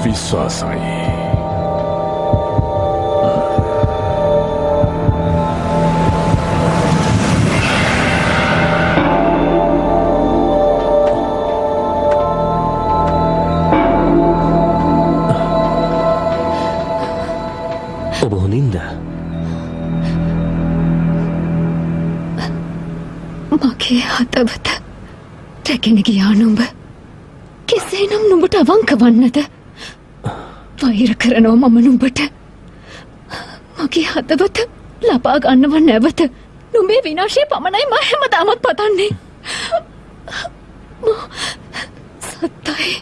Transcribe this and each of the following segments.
විශ්වාසයි. ඔබ හොඳින්ද? මගේ හදවත රැගෙන ගියා නුඹ. කෙසේනම් නුඹට අවංක වන්නද? වෛර කරනවා මම නුඹට. මගේ හදවත ලබා ගන්නව නැවත. නුඹේ විනාශය පමණයි මම හැමදාමත් පතන්නේ. සත්තයි.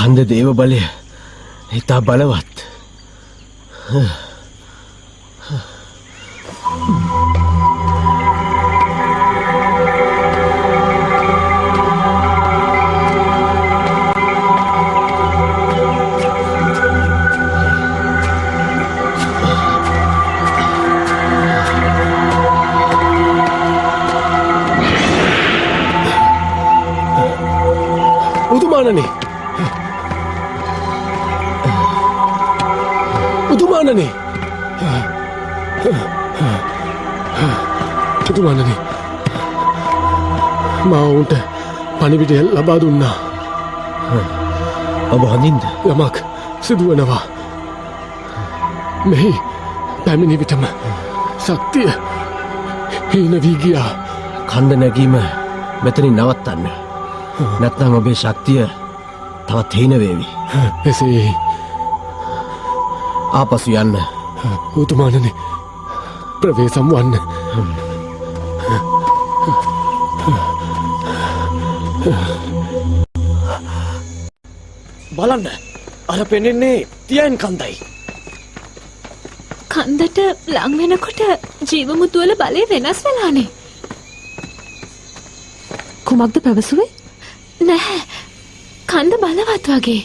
කන්ද දේව බලය ඉතා බලවත්. උතුමානනේ උතුමානනේ උතුමානනේ මාවුන්ට පණිවිඩය ලබා දුන්නා. ඔබ හොඳින්ද? යමක් සිදුවනවා. මෙහි පැමිණි විටම ශක්තිය හීන වී ගියා. කන්ද නැගීම මෙතනින් නවත්තන්න. නැත්නම් ඔබේ ශක්තිය තවත් හීන වේවි. එසේ ආපසු යන්න. උතුමානනේ ප්‍රවේශම් වන්න. බලන්න අර පෙනෙන්නේ තියන් කන්දයි. කන්දට ලං වෙනකොට ජීවමුතුවල බලය වෙනස් වෙලානේ. කුමක්ද පැවසුවේ? නැහැ. කන්ද බලවත් වගේ.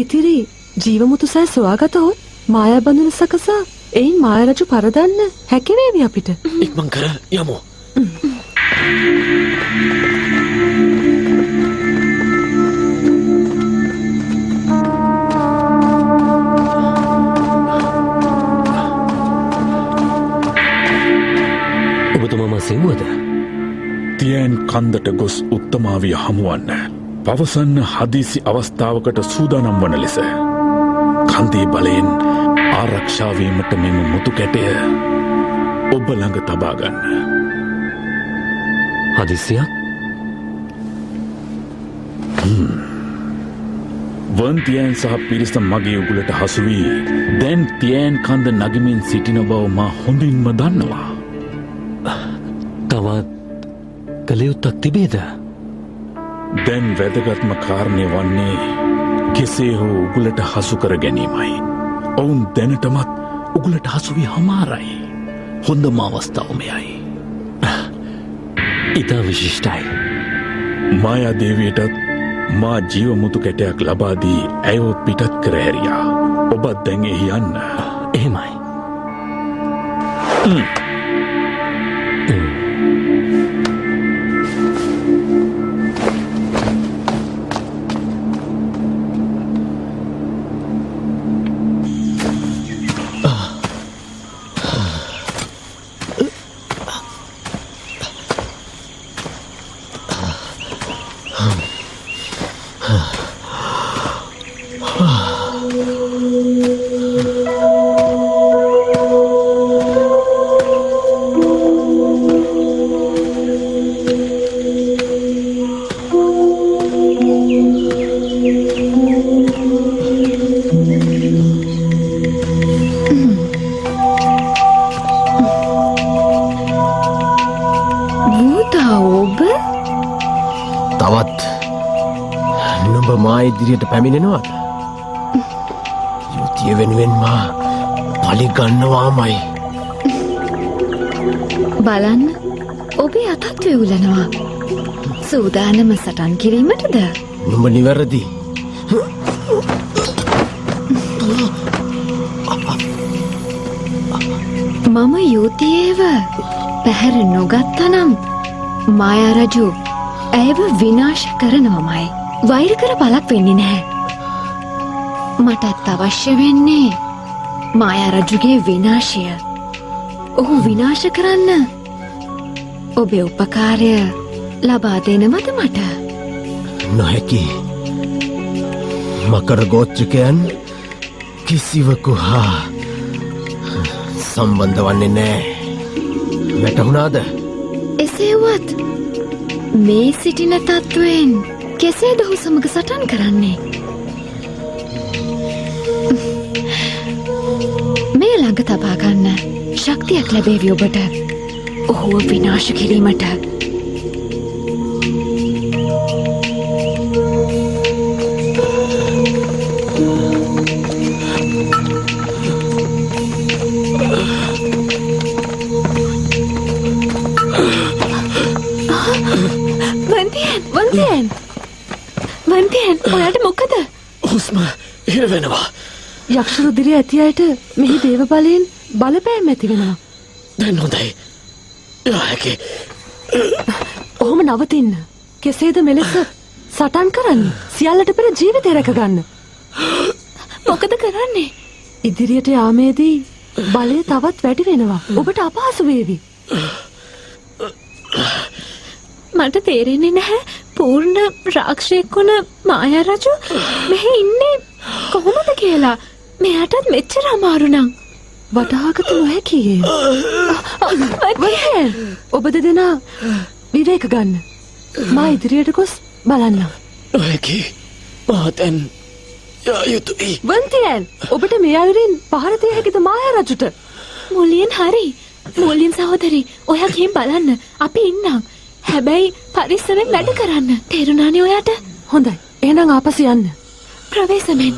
ඉතිරි ජීවමුතු සෑ සොයාගතහොත් මායා බඳුන සකසා එයින් මායා රජු පරදන්න හැකිවේවි අපිට. ඉක්මන් කර යමු. ඔබතුමා සිංහවද? තියන් කන්දට ගොස් උත්තමාවිය හමුවන්න. පවසන්න හදිසි අවස්ථාවකට සූදානම් වන ලෙස. කන්දේ බලයෙන් ආරක්ෂාවීමට මෙම මුතු කැටය ඔබ ළඟ තබාගන්න. හදිසියක්? වන් තියන් සහ පිරිස මගේ උගුලට හසුවී දැන් තියන් කන්ද නගමින් සිටින බව මා හොඳින්ම දන්නවා. තවත් කළයුත්තක් තිබේද? දැන් වැදගත්ම කාරණය වන්නේ කෙසේ හෝ උගුලට හසු කර ගැනීමයි. ඔවුන් දැනටමත් උගුලට හසුවී හමාරයි. හොඳම අවස්ථාව මෙයයි. ඉතා විශිෂ්ටයි. මායා දේවියටත් මා ජීවමුතු කැටයක් ලබාදී ඇයව පිටත් කර හැරියා. ඔබත් දැන් එහි යන්න. එහෙමයි. මා ඉදිරියට පැමිණෙනවාද? යුතිය වෙනුවෙන් මා පලි ගන්නවාමයි. බලන්න ඔබේ අතත් වෙවුලනවා. සූදානම සටන් කිරීමටද? නුඹ නිවැරදි. මම යුතියේව පැහැර නොගත්තනම් මායා රජු ඇයව විනාශ කරනවමයි. වෛර කර බලක් වෙන්නේ නැහැ. මටත් අවශ්‍ය වෙන්නේ මායා රජුගේ විනාශය. ඔහු විනාශ කරන්න ඔබේ උපකාරය ලබා දෙනවද මට? නොහැකි. මකර ගෝත්‍රිකයන් කිසිවකු හා සම්බන්ධ වන්නේ නෑ. වැටහුණාද? එසේවත් මේ සිටින තත්ත්වයෙන් කෙසේද ඔහු සමග සටන් කරන්නේ? මේ ළඟ තබා ගන්න ශක්තියක් ලැබේවි ඔබට ඔහුව විනාශ කිරීමට. වන්තියන් ඔයාට මොකද? හුස්ම හිර වෙනවා. යක්ෂ රුධිරය ඇති අයට මෙහි දේව බලයෙන් බලපෑම් ඇති වෙනවා. දැන් හොඳයි. යා හැකි. ඔහොම නවතින්න. කෙසේද මෙලෙස සටන් කරන්නේ? සියල්ලට පෙර ජීවිතය රැකගන්න. මොකද කරන්නේ? ඉදිරියට යාමේදී බලය තවත් වැඩි වෙනවා. ඔබට අපහසු වේවි. මට තේරෙන්නේ නැහැ පූර්ණ රාක්ෂයෙක් වුණ මායා රජු මෙහි ඉන්නේ කොහොමද කියලා. මෙයාටත් මෙච්චර අමාරු නම් වටහාගත නොහැකියේ. ඔබ දෙදෙනා විවේක ගන්න. මා ඉදිරියට ගොස් බලන්නම්. නොහැකි. මාතැන් යා යුතුයි. වන්තියන් ඔබට මේ අයුරින් පහර දිය හැකිද මායා රජුට? මුලියන් හරි. මුලියන් සහෝදරි ඔයා ගිහින් බලන්න. අපි ඉන්නම්. හැබැයි පරිස්සමෙන් වැඩ කරන්න. තේරුණානේ ඔයාට? හොඳයි. එහෙනම් ආපසු යන්න. ප්‍රවේශමෙන්.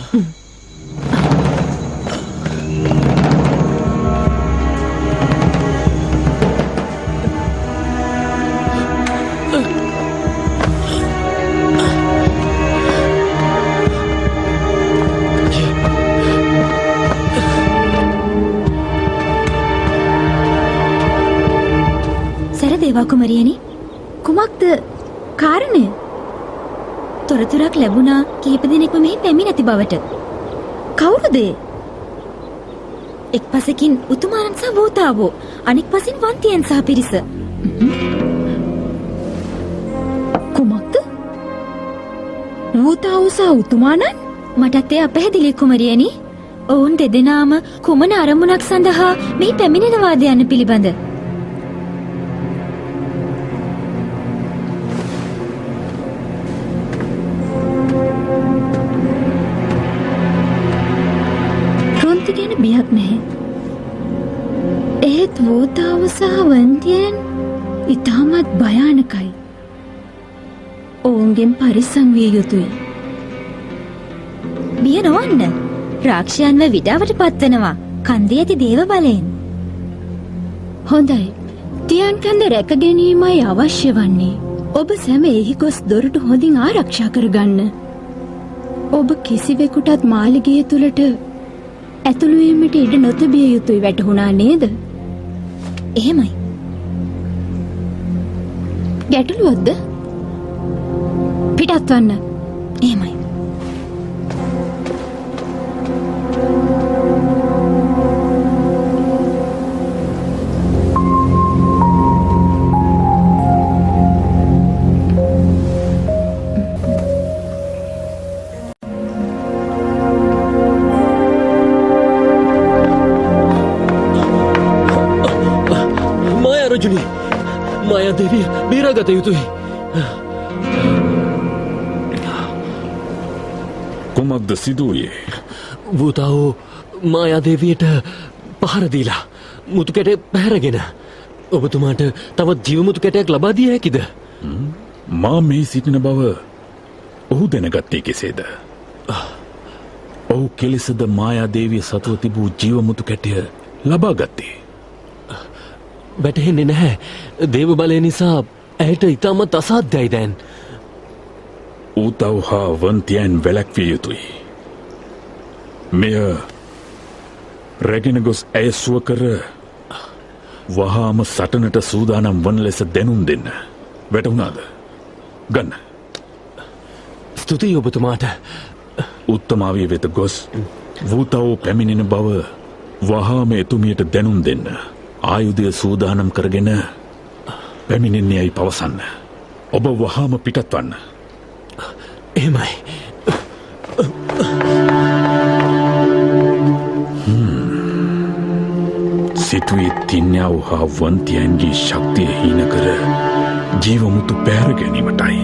සරදේවා කුමරියනි, කුමක්ද කාරණය? තොරතුරක් ලැබුණා කිහිප දිනෙකම මෙහි පැමිණ නැති බවට. කවුරුද? එක් පසකින් උතුමාණන් සහ වෝතාවෝ, අනෙක් පසින් වන්තියන් සහ පිරිස. කුමක්ද? වෝතාවෝ සහ උතුමාණන්? මටත් ඒ අපැහැදිලි කුමරියනි. ඔවුන් දෙදෙනාම කුමන අරමුණක් සඳහා මෙහි පැමිණෙනවාද යන්න පිළිබඳ. බියක් නැහැ. ඒත් වෝතාව සහ වන්තියන් ඉතාමත් භයානකයි. ඔවුන්ගෙන් පරිස්සම් විය යුතුයි. බිය නොවන්න. රාක්ෂයන්ව විඩාවට පත්වනවා කන්දේ ඇති දේව බලයෙන්. හොඳයි. තියන් කන්ද රැක ගැනීමයි අවශ්‍ය වන්නේ. ඔබ සැම එහි ගොස් දොරටු හොඳින් ආරක්ෂා කරගන්න. ඔබ කිසිවෙකුටත් මාලිගය තුලට ඇතුළු වීමට ඉඩ නොතිබිය යුතුයි. වැටහුණා නේද? එහෙමයි. ගැටලුවක්ද? පිටත් වන්න. එහෙමයි. මායා දේවිය බේරාගත යුතුයි. කුමක්ද සිදුවේ? වූතාවෝ මායා දේවියට පහර දීලා මුතු කැටේ පැහැරගෙන ඔබතුමාට තවත් ජීව මුතු කැටයක් ලබා දිය හැකිද? මා මේ සිටින බව ඔහු දැනගත්තේ කෙසේද? ඔහු කෙලෙසද මායාදේවිය සතුව තිබූ ජීවමුතු කැටය ලබා ගත්තේ? වැටහෙන්නේ නැහැ. දේව බලය නිසා ඇයට ඉතාමත් අසාධ්‍යයි දැන්. ඌතව් හා වන්තියන් වැළැක්විය යුතුයි. මෙය රැගෙන ගොස් ඇය සුව කර වහාම සටනට සූදානම් වන ලෙස දැනුම් දෙන්න. වැටුණාද? ගන්න. ස්තුතියි ඔබතුමාට. උත්තමාවිය වෙත ගොස් වූතව් පැමිණෙන බව වහාම එතුමියට දැනුම් දෙන්න. ආයුධය සූදානම් කරගෙන පැමිණෙන්නේ යයි පවසන්න. ඔබ වහාම පිටත් වන්න. එහෙමයි. සිතුවේ තින්යාව හා වන්තියන්ගේ ශක්තිය හීන කර ජීවමුතු පැහැර ගැනීමටයි.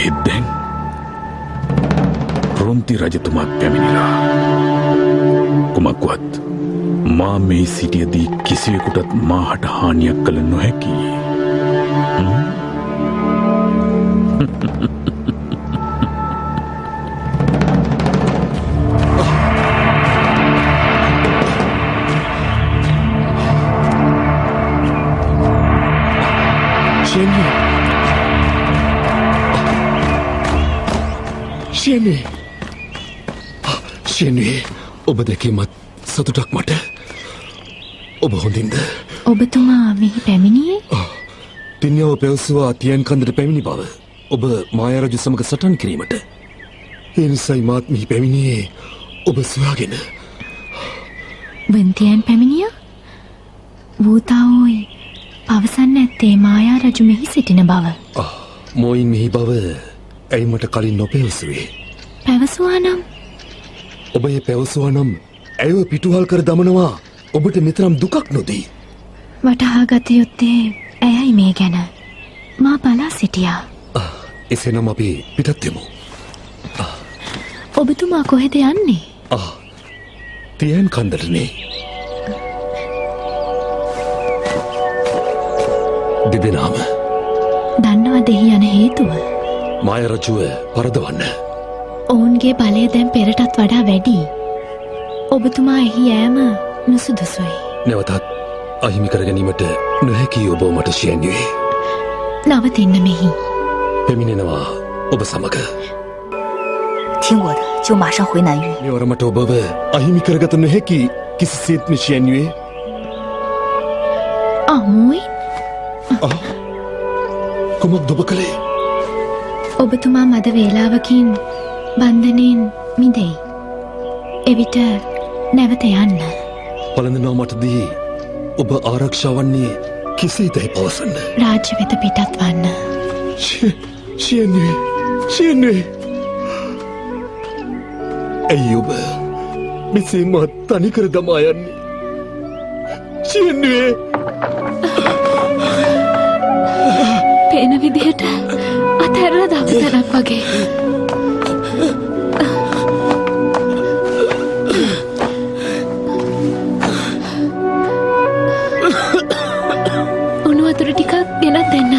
ඒත් දැන් රොන්ති රජතුමාත් පැමිණිලා. කුමක්වත් මා මේ සිටියදී කිසිවෙකුටත් මාහට හානියක් කළ නොහැකි. ෂෙන්වේ ඔබ දැකීමත් සතුටක් මට. ඔබ හොඳින්ද? ඔබතුමා මෙහි පැමිණියේ? තින්යාව පැවසුවා තියන් කන්දට පැමිණි බව. ඔබ මායාරජු සමග සටන් කිරීමට. ඒ නිසයි මාත් මෙහි පැමිණියේ ඔබ සොයාගෙන. වන්තියන් පැමිණියා? වූතාවෝයි පවසන්න ඇත්තේ මායා රජු මෙහි සිටින බව. මොයින් මෙහි බව ඇයි මට කලින් නොපැවසුවේ? පැවසුවා නම්? ඔබ ඒ පැවසුවා නම් ඇයව පිටුහල් කර දමනවා ඔබට මෙතරම් දුකක් නොදී. වටහා ගත යුත්තේ ඇයයි මේ ගැන. මා බලා සිටියා. එසේනම් අපි පිටත් වෙමු. ඔබතුමා කොහෙද යන්නේ? තියන් කන්දටනේ. දෙදෙනාම දන්නවද එහි යන හේතුව? මායාරජුව පරදවන්න. ඔවුන්ගේ බලය දැන් පෙරටත් වඩා වැඩි. ඔබතුමා එහි යෑම නුසුදුසුයි. නැවතත් අහිමි කර ගැනීමට නොහැකි ඔබ මට ෂෙන්වේ. නවතින්න මෙහි. පැමිණෙනවා ඔබ සමග. 听我的，就马上回南域。 මෙවර මට ඔබව අහිමි කරගත නොහැකි කිසිසේත්ම ෂෙන්වේ. අමුයි කුමක් ඔබ කළේ? ඔබතුමා මද වේලාවකින් බන්ධනයෙන් මිදෙයි. එවිට නැවත යන්න. පළඳනවා මටදී ඔබ ආරක්ෂාවන්නේ කෙසේදැයි පවසන්න. රාජ්‍ය වෙත පිටත් වන්න. ෂෙන්වේ ඇයි ඔබ මෙසේ මත් තනිකර දමා යන්නේ? ෂෙන්වේ පේන විදිහට අතැරලා දවසනක් වගේ. උණු වතුර ටිකක් ගෙනත් දෙන්න.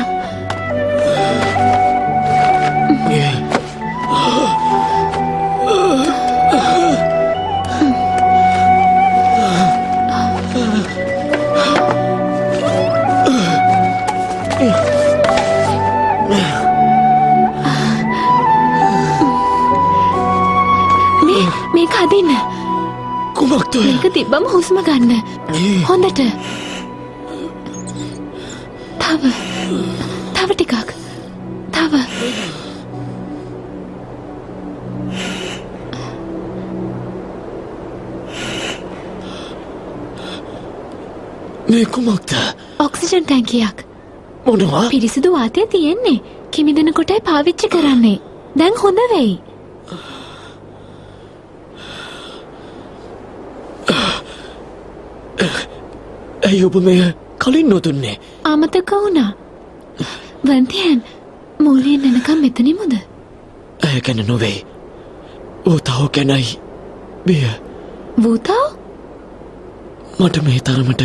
මේක අදින්න. කුමක්ද? මේක තිබ්බම හුස්ම ගන්න. හොඳට. තව ටිකක්. තව. මේ කුමක්ද? ඔක්සිජන් ටැංකියක්. මොනවා? පිරිසිදු වාතය තියෙන්නේ. කිමිදෙන කොටයි පාවිච්චි කරන්නේ. දැන් හොඳ වෙයි. ඇයි ඔබ මෙය කලින් නොදුන්නේ? අමතක වුණා. වන්තියන් මූලයෙන් එනකම් මෙතනිමුද? ඇය ගැන නොවේ. වූතාව ගැනයි බිය. වූතාව? මට මේ තරමට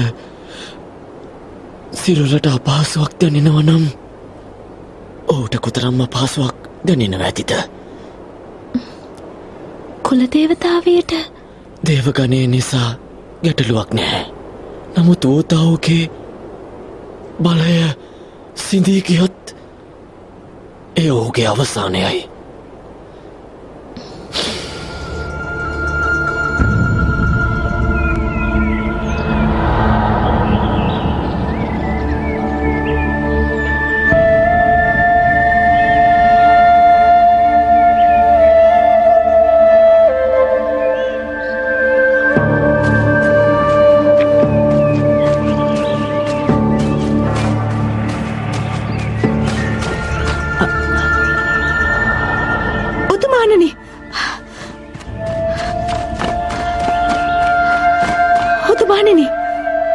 සිරුරට අපහසුවක් දැනෙනවා නම් ඔහුට කොතරම් අපහසුවක් දැනෙනවා ඇතිද? කුල දේවතාවයට දේවගණය නිසා ගැටලුවක් නැහැ. නමුත් ඕතාවගේ බලය සිඳී ගියොත් ඒ ඔහුගේ අවසානයයි.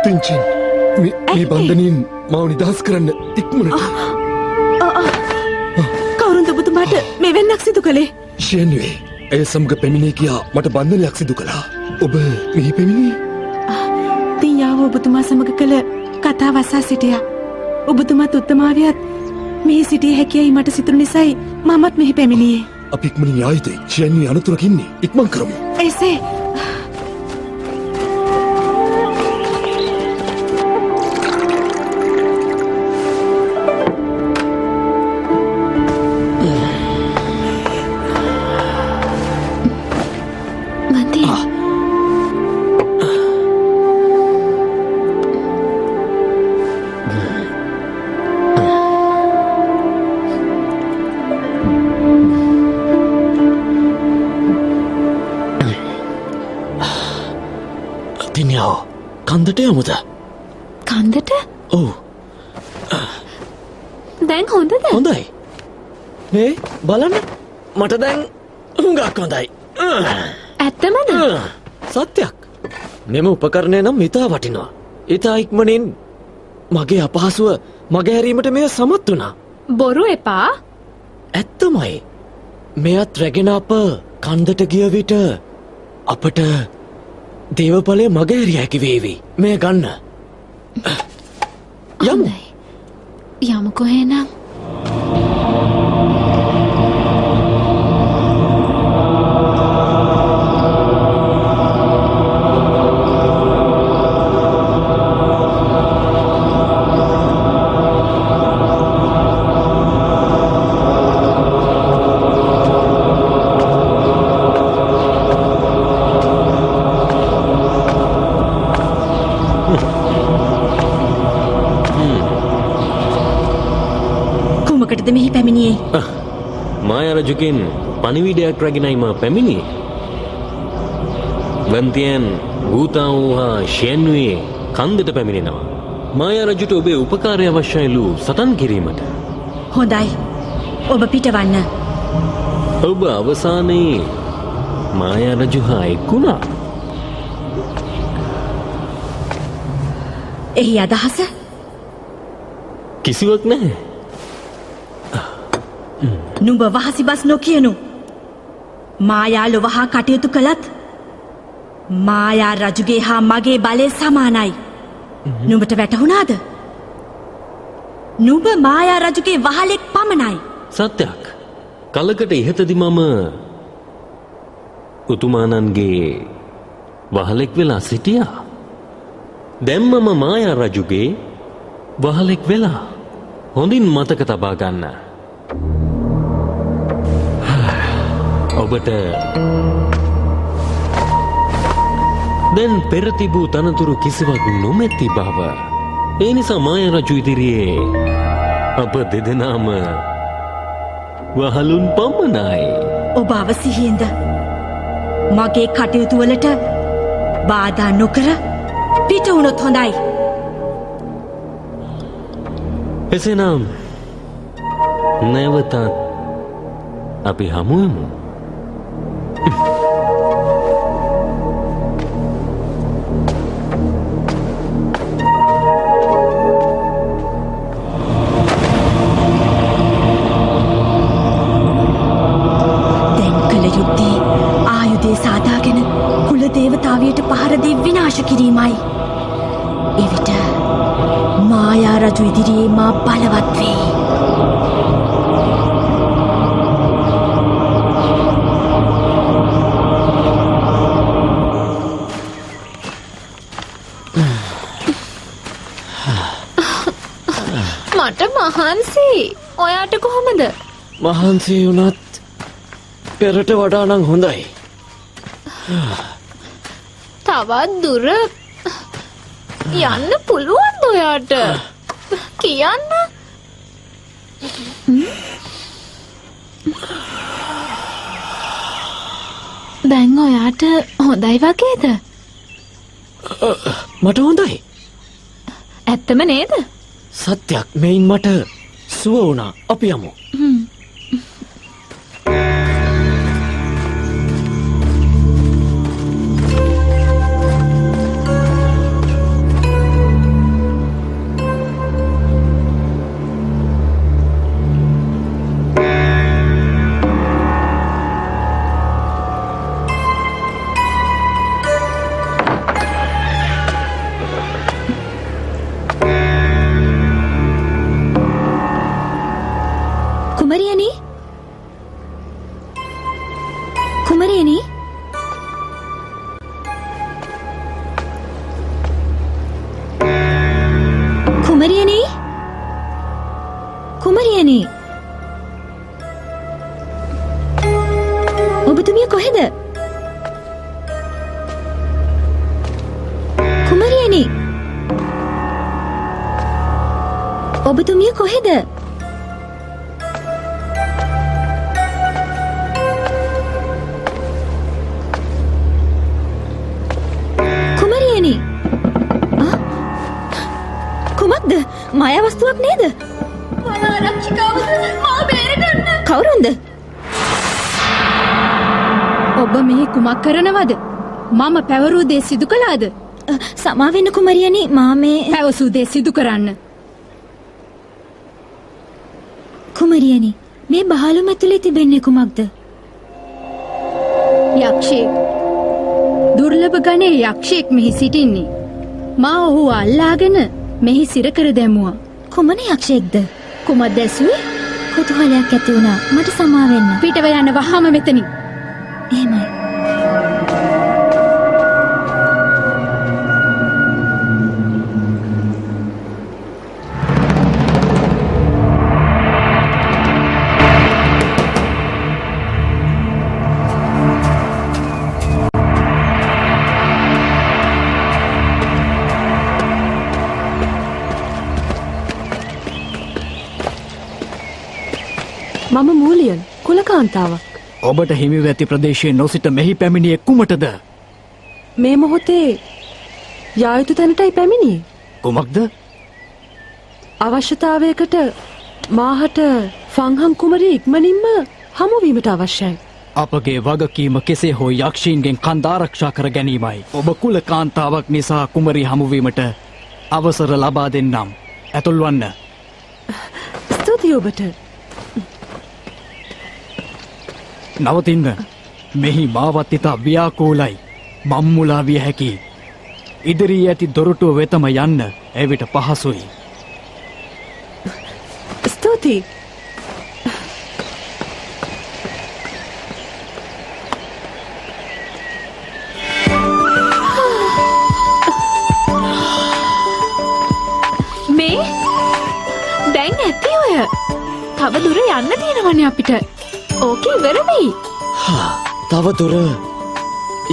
තිංචින් මේ බන්ධනයෙන් මාව නිදහස් කරන්න ඉක්මනට. කවුරුන්ද ඔබතුමාට මේ වෙන්නක් සිදු කළේ? ෂේන්වේ ඇය සමග පැමිණේ කියා මට බන්ධනයක් සිදු කළා. ඔබ මෙහි පැමිණියේ? තියාව ඔබතුමා සමග කළ කතාව අසා සිටියා. ඔබතුමාත් උත්තමාවියත් මෙහි සිටිය හැකියයි මට සිතුණු නිසායි මමත් මෙහි පැමිණියේ. අපි ඉක්මනින් යා යුතුයි. ෂේන්වේ අනතුරක ඉන්නේ. ඉක්මන් කරමු. එසේ කන්දට යමුද? කන්දට? ඔව්. දැන් හොඳද? හොඳයි. මේ බලන්න මට දැන් හුඟක් හොඳයි. ඇත්තමද? සත්‍යයක්. මෙම උපකරණය නම් ඉතා වටිනවා. ඉතා ඉක්මනින් මගේ අපහසුව මගහැරීමට මෙය සමත් වුණා. බොරු එපා. ඇත්තමයි. මෙයත් රැගෙන අප කන්දට ගිය විට අපට දේවඵලය මගහැරිය හැකි වේවි. මේ ගන්න. යමු. යමුකෝ එහෙනම්. මෙහි පැමිණියේ මායා රජුගෙන් පණිවිඩයක් රැගෙනයි මා පැමිණියේ. වන්තියන් ගූතාවෝ හා ෂෙන්වේ කන්දට පැමිණෙනවා. මායා රජුට ඔබේ උපකාරය අවශ්‍යයිලු සටන් කිරීමට. හොඳයි. ඔබ පිටවන්න. ඔබ අවසානයේ මායා රජු හා එක්ුණා. එහි අදහස? කිසිවක් නැහැ. නුඹ වහසිබස් නොකියනු. මායා ලොවහා කටයුතු කළත් මායා රජුගේ හා මගේ බලය සමානයි. නුඹට වැටහුණාද? නුඹ මායා රජුගේ වහලෙක් පමණයි. සත්‍යයක්. කලකට ඉහතදි මම උතුමානන්ගේ වහලෙක් වෙලා සිටියා. දැන් මම මායා රජුගේ වහලෙක් වෙලා. හොඳින් මතක තබා ගන්න. ඔබට දැන් පෙර තිබූ තනතුරු කිසිවක් නොමැති බව. ඒ නිසා මායා රජු ඉදිරියේ අප දෙදෙනාම වහලුන් පමණයි. ඔබ අවසිහියෙන්ද මගේ කටයුතු වලට බාධා නොකර පිට වුණොත් හොඳයි. එසේනම් නැවතත් අපි හමුවෙමු. සාදාගෙන කුල දේවතාවයට පහර දී විනාශ කිරීමයි. එවිට මායා රජු ඉදිරියේ මා බලවත් වෙයි. මට මහන්සි. ඔයාට කොහොමද? මහන්සි වුණත් පෙරට වඩා නම් හොඳයි. තවත් දුර යන්න පුළුවන්ද ඔයාට? කියන්න. දැන් ඔයාට හොඳයි වගේද? මට හොඳයි. ඇත්තම නේද? සත්‍යයක් මෙයින් මට සුව වුණා. අපි යමු. කුමරියනි? කුමරියනි? කුමරියනි? කුමරියනි? ඔබතුමිය කොහෙද? කුමරියනි? ඔබතුමිය කොහෙද? කුමක්ද? මායා වස්තුවක් නේද? මම ආරක්ෂිකාවද? මාව බේරගන්න. කවුරුන්ද? ඔබ මෙහි කුමක් කරනවද? මම පැවරූ දේ සිදු කළාද? සමා වෙන්න කුමරියනි, මා මේ පැවසූ දේ සිදු කරන්න. කුමරියනි, මේ බහලුම ඇතුලේ තිබෙන්නේ කුමක්ද? යක්ෂයෙක්. දුර්ලභ ගණයේ යක්ෂයෙක් මෙහි සිටින්නේ. මා ඔහු අල්ලාගෙන මෙහි සිර කර දැමුවා. කුමන යක්ෂයෙක්ද? කුමක්ද ඇසුවේ? කුතුහලයක් ඇති වුණා. මට සමා වෙන්න. පිටව යන්න වහාම මෙතනින්. එහෙමයි. මම මූලියන් කුලකාන්තාවක්. ඔබට හිමිව ඇති ප්‍රදේශයේ නොසිට මෙහි පැමිණියේ කුමටද? මේ මොහොතේ යා යුතු තැනටයි පැමිණියේ. කුමක්ද? අවශ්‍යතාවයකට මාහට ෆංහම් කුමරිය ඉක්මනින්ම හමුවීමට අවශ්‍යයි. අපගේ වගකීම කෙසේ හෝ යක්ෂීන්ගෙන් කන්ද ආරක්ෂා කර ගැනීමයි. ඔබ කුල කාන්තාවක් නිසා කුමරිය හමුවීමට අවසර ලබා දෙන්නම්. ඇතුල් වන්න. ස්තුතියි ඔබට. නවතින්න. මෙහි මාවත් ඉතා ව්‍යාකූලයි. මම්මුලා විය හැකි. ඉදිරී ඇති දොරටුව වෙතම යන්න එවිට පහසුයි. ස්තුතියි. මේ දැන් ඇති ඔය. තව දුර යන්න තියෙනවනේ අපිට. ඕකේ ඉවර වෙයි. තව දුර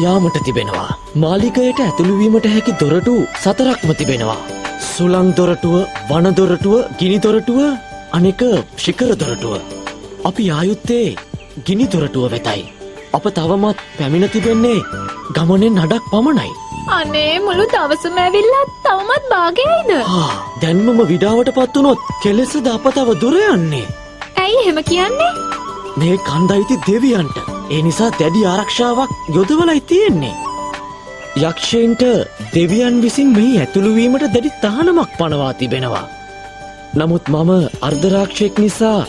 යාමට තිබෙනවා. මාලිගයට ඇතුළු වීමට හැකි දොරටු 4ක්ම තිබෙනවා. සුළං දොරටුව, වන දොරටුව, ගිනි දොරටුව, අනෙක ශිඛර දොරටුව. අපි ආයුත්තේ ගිනි දොරටුව වෙතයි. අප තවමත් පැමිණ තිබෙන්නේ ගමනේ නඩක් පමණයි. අනේ මුළු දවසම ඇවිල්ලා තවමත් භාගයයිද? දැන්මම විඩාවට පත් වුණොත් කෙලෙසද අප තව දුර යන්නේ. ඇයි එහෙම කියන්නේ? මේ කන්දයිති දෙවියන්ට. ඒ නිසා දැඩි ආරක්ෂාවක් යොදවලයි තියෙන්නේ. යක්ෂයින්ට දෙවියන් විසින් මෙහි ඇතුළු වීමට දැඩි තහනමක් පනවා තිබෙනවා. නමුත් මම අර්ධරාක්ෂයෙක් නිසා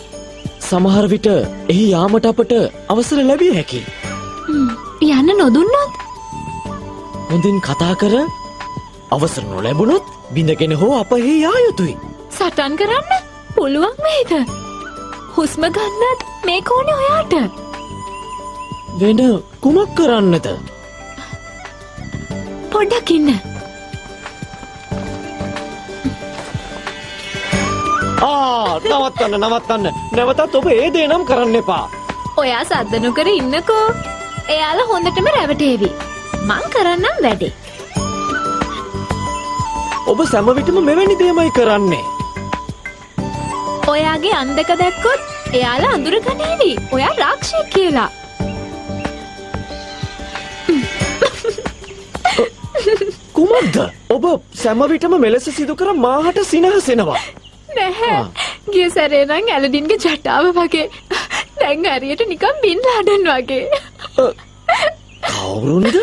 සමහර විට එහි යාමට අපට අවසර ලැබිය හැකියි. යන්න නොදුන්නොත්? හොඳින් කතා කර අවසර නොලැබුණොත් බිඳගෙන හෝ අප එහි යා යුතුයි. සටන් කරන්න පුළුවන් වේද? හුස්ම ගන්නත් මේ කෝණේ ඔයාට. වෙන කුමක් කරන්නද? පොඩ්ඩක් ඉන්න. නවත්තන්න. නැවතත් ඔබ ඒ දේ නම් කරන්න එපා. ඔයා සද්ද නොකර ඉන්නකෝ. එයාලා හොඳටම රැවටේවි. මං කරන්නම් වැඩේ. ඔබ සෑම විටම මෙවැනි දේමයි කරන්නේ. ඔයාගේ අන්දක දැක්කොත් එයාලා අඳුරගනීවි. ඔයා රාක්ෂයෙක් කියලා. කුමක්ද? ඔබ සෑම විටම මෙලෙස සිදු කර මාහට සිනහසෙනවා. නැහැ. ගිය සැරේ නම් ඇලඩින්ගේ ජටාව වගේ. දැන් හරියට නිකන් බින් ලාඩන් වගේ. කවුරුන්ද?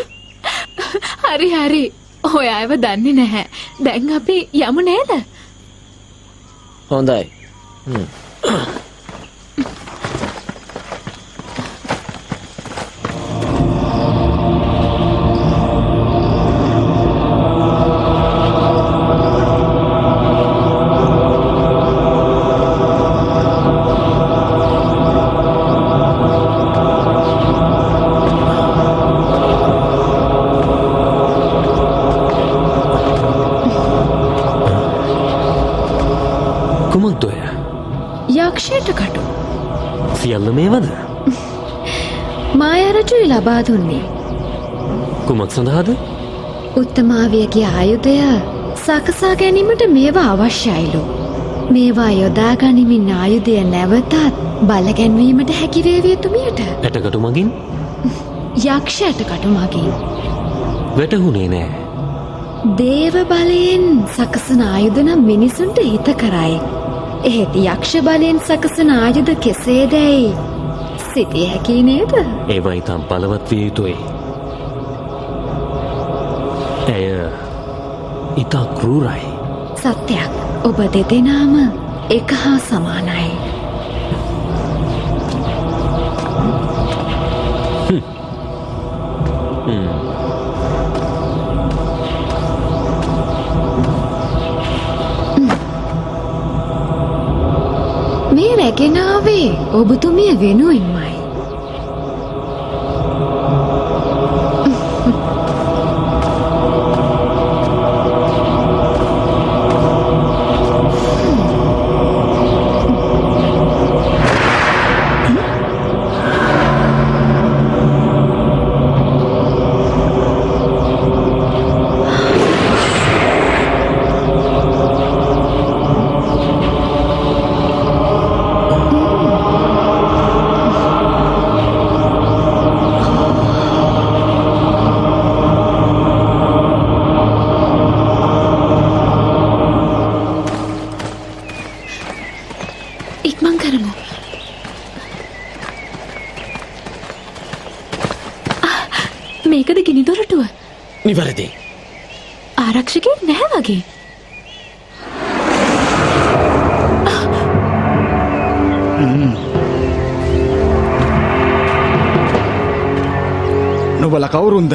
හරි. ඔයා ඒව දන්නේ නැහැ. දැන් අපි යමු නේද? හොඳයි. කුමක්ද ඔය? යක්ෂයට කටු. සියල්ල මේවද? මායාරජුයි ලබා දුන්නේ. කුමක් සඳහාද? උත්තමාවියගේ ආයුධය සකසා ගැනීමට මේවා අවශ්‍යයිලු. මේවා යොදා ගනිමින් ආයුධය නැවතත් බලගැන්වීමට හැකිවේවිය තුමියට. ඇටකටු මගින්? යක්ෂ ඇටකටු මගින්. වැටහුණේ නෑ. දේව බලයෙන් සකසන ආයුධ නම් මිනිසුන්ට හිත කරයි. එහෙත් යක්ෂ බලයෙන් සකසන ආයුධ කෙසේදැයි සිතිය හැකි නේද? ඒවා ඊටම් බලවත් විය යුතුයි. ඇය ඊටා ක්‍රූරයි. සත්‍යයක්. ඔබ දෙදෙනාම එක හා සමානයි. මේ රැගෙනාවේ ඔබතුමිය වෙනුවෙන්මයි. ඉක්මන් කරමු. මේකද ගිනි දොරටුව? නිවැරදි. ආරක්ෂකයෙක් නැහැ වගේ. නුබල කවුරුන්ද?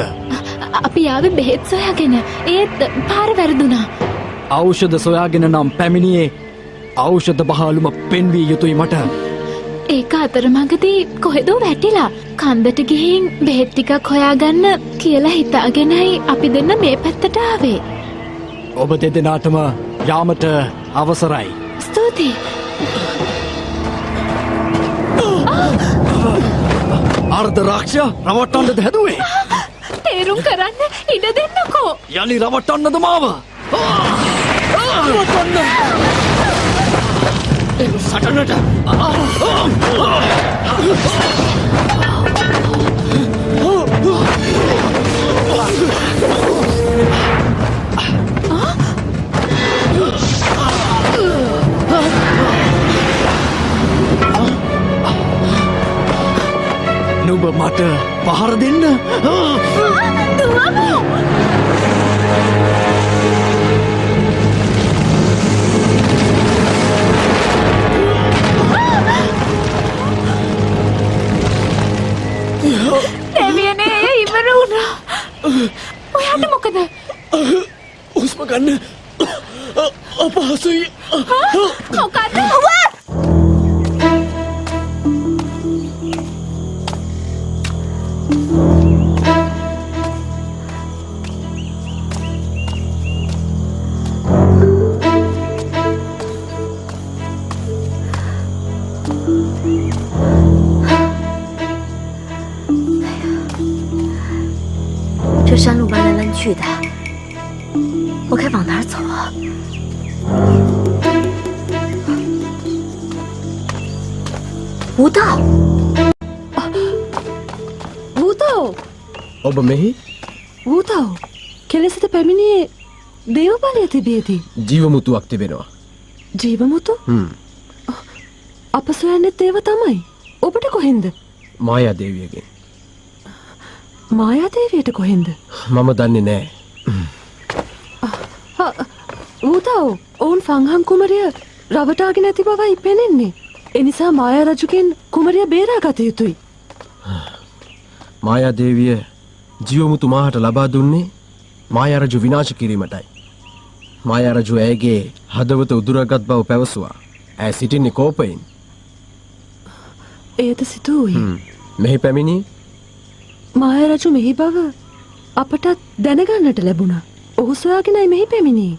අපි ආවේ බෙහෙත් සොයාගෙන. ඒත් පාර වැරදුනා. ඖෂධ සොයාගෙන නම් පැමිණියේ ඖෂධ බහලුම පෙන්වී යුතුයි මට. ඒක අතරමඟදී කොහෙදෝ වැටිලා කන්දට ගිහින් බෙහෙත් ටිකක් හොයාගන්න කියලා හිතාගෙනයි අපි දෙන්න මේ පැත්තට ආවේ. ඔබ දෙදෙනාටම යාමට අවසරයි. ස්තුතියි. අර්ධ රාක්ෂය රවට්ටන්නද හැදුවේ? තේරුම් කරන්න ඉඩ දෙන්නකෝ. යලි රවට්ටන්නද මාව? සටනට නුඹ මට පහර දෙන්න. දෙවියනේ ඉවර වුණා. ඔයාට මොකද? හුස්ම ගන්න අපහසුයි. මොකද? 山路弯来弯去的，我该往哪儿走啊？无道， වූතෝ ඔබ මෙහි වූතෝ කෙලෙසට පැමිණියේ දේව බලය තිබියදී ජීවමුතුවක් තිබෙනවා. ජීවමුතු අප සොයන්නෙත් ඒව තමයි. ඔබට කොහෙන්ද? මායා දේවියගෙන්. මායාදේවියට කොහෙන්ද? මම දන්නේ නෑ. වූතෝ ඔවුන් ෆංහම් කුමරිය රවටාගෙන ඇති බවයි පෙනෙන්නේ. එනිසා මායා රජුගෙන් කුමරිය බේරා ගත යුතුයි. මායා දේවිය ජීවමුතු මාහට ලබා දුන්නේ මායා රජු විනාශ කිරීමටයි. මායා රජු ඇයගේ හදවත උදුරගත් බව පැවසුවා. ඇය සිටින්නේ කෝපයෙන්. එයද සිදුවුයි. මෙහි පැමිණි මායා රජු මෙහි බව අපටත් දැනගන්නට ලැබුණා. ඔහු සොයාගෙනයි මෙහි පැමිණියේ.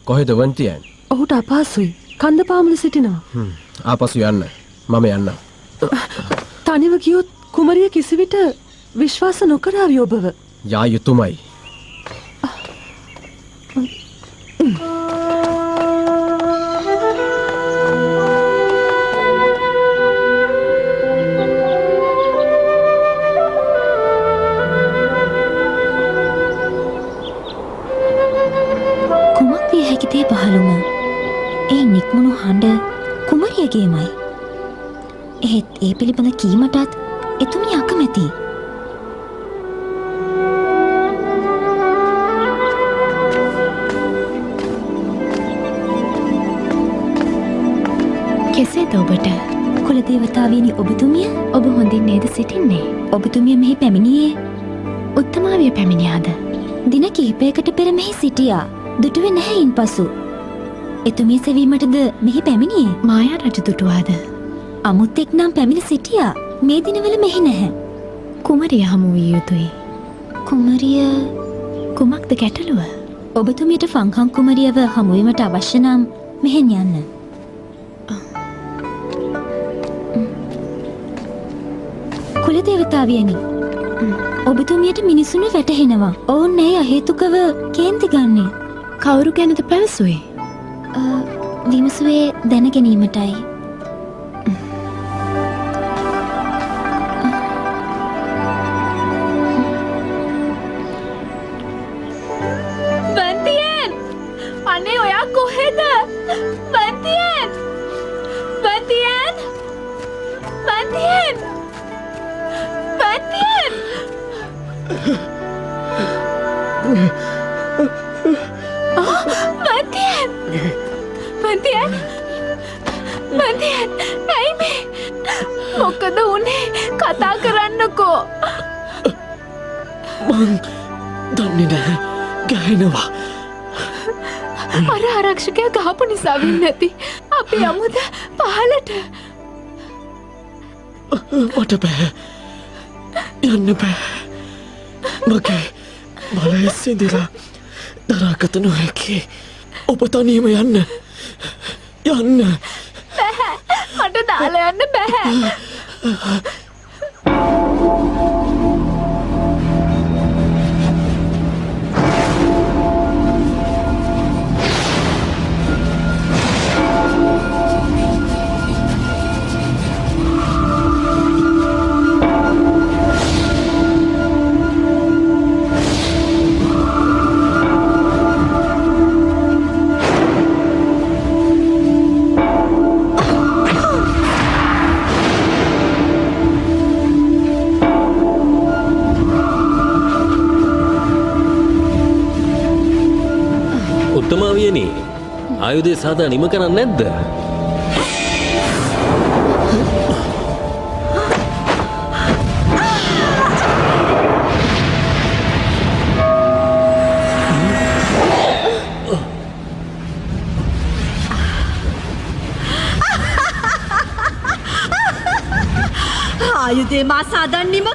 කොහෙද වන්තියන්? ඔහුට අපහසුයි. කන්ද පාමුල සිටිනවා. ආපසු යන්න. මම යන්නම්. තනිව ගියොත් කුමරිය කිසිවිට විශ්වාස නොකරාවි ඔබව. යා යුතුමයි. කුමක් විය හැකිතේ පහළුම ඒ නික්මුණු හඬ කුමරියගේමයි. එහෙත් ඒ පිළිබඳ කීමටත් එතුමිය අකමැති. කෙසේද ඔබට? කුලදේවතාවියනි ඔබතුමිය ඔබ හොඳින් නේද සිටින්නේ? ඔබතුමිය මෙහි පැමිණියේ උත්තමාවිය පැමිණියාද? දින කිහිපයකට පෙර මෙහි සිටියා. දුටුවේ නැහැ ඉන්පසු. එතුමිය සෙවීමටද මෙහි පැමිණියේ? මායා රජු දුටුවාද? අමුත්තෙක් නම් පැමිණ සිටියා. මේ දිනවල මෙහි නැහැ. කුමරිය හමු විය යුතුයි. කුමරිය කුමක්ද ගැටලුව? ඔබතුමියට ෆංහම් කුමරියව හමුවීමට අවශ්‍ය නම් මෙහෙන් යන්න. කුලදේවතාවියනි, ඔබතුමියට මිනිසුන්ව වැටහෙනවා. ඔවුන් ඇය අහේතුකව කේන්ති ගන්නේ. කවුරු ගැනද පැවසුවේ? විමසුවේ දැන ගැනීමටයි. වන්තියන්! අනේ ඔයා කොහෙද? වන්තියන්! වන්තියන්! වන්තියන්! වන්තියන්! වන්තියන්! වන්තියන්! වන්තියන්! ඇයි මේ? මොකද වුනේ? කතා කරන්නකෝ. මං දන්නේ නැහැ. ගැහෙනවා. අර ආරක්ෂකයා ගහපු නිසා වෙන්නේ නැති. අපි යමුද පහලට? මට බෑ. යන්න බෑ. මගේ බලය සිඳිලා දරාගත නොහැකි. ඔබ තනියම යන්න. යන්න. බෑ. මට දාලා යන්න බෑ. උත්තමාවියනි, ආයුධය සාදා නිම කරන්නේ නැද්ද? ආයුධේ මා සාදන් නිම